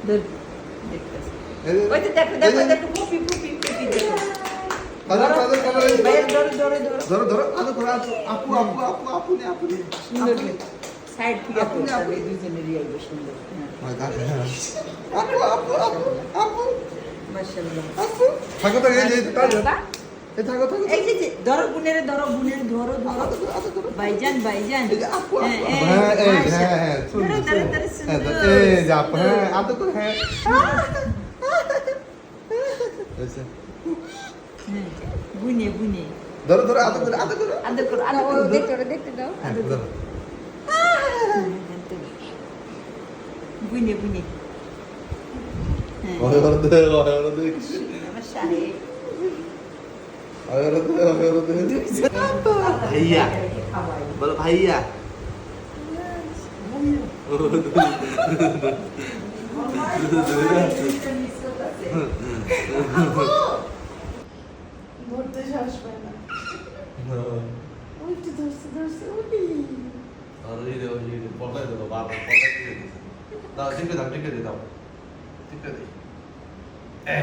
ধর, দেখতেছি। এই যে, ওই যে দেখো, এই দেখো, যে, দেখো, পুপি, পুপি, পুপি, দেখো। আদর, আদর, আদর, এই যে, ভাইয়া, ধরো, ধরো, ধরো। ধরো, ধরো, আদর করো, আদর। আপু, আপু, আপু, আপু নে, আপু নে। সুন্দর আপু নে। করে। সাইড থেকে আপু নে, আপু তাহলে নে। দুজনেরই আসবে সুন্দর। হ্যাঁ, হয়, হ্যাঁ। আপু, আপু, আপু, আপু, মাশাআল্লাহ। আপু। থাকো, থাকো, এই যে, তাই না? বাবা, এই থাকো, থাকো, এই যে, ধরো, গুনেরে ধরো, গুনেরে ধরো, ধরো। আদর করো, আদর করো। ভাইজান, ভাইজান। এই যে, আপু, হ্যাঁ, আপু, এই, হ্যাঁ, এই, মাশা- হ্যাঁ, হ্যাঁ, শুনুন, ধরো, ধরো, শুনুন। ধরো, হ্যাঁ, সুন্দর, এই যে, আপু, সুন্দর। হ্যাঁ, আদর করো, হ্যাঁ। হয়েছে। হ্যাঁ, গুনে, গুনে। ধরো, ধরো, আদর করো, আদর করো। আদর করো, আদর করো, দেখতে দাও, দেখতে দাও। হ্যাঁ, আদর করো। ধরো। গুনে, গুনে। হ্যাঁ, অয়রদে, অয়রদে। আমার সাহেব। অয়রদে, অয়রদে। ভাইয়া। বলো ভাইয়া। ধরতে সাহস পায় না। ওই তো ধরছে, ধরছে, ওই। দাও টিকে দাও টিকে দাও টিকে দাও এই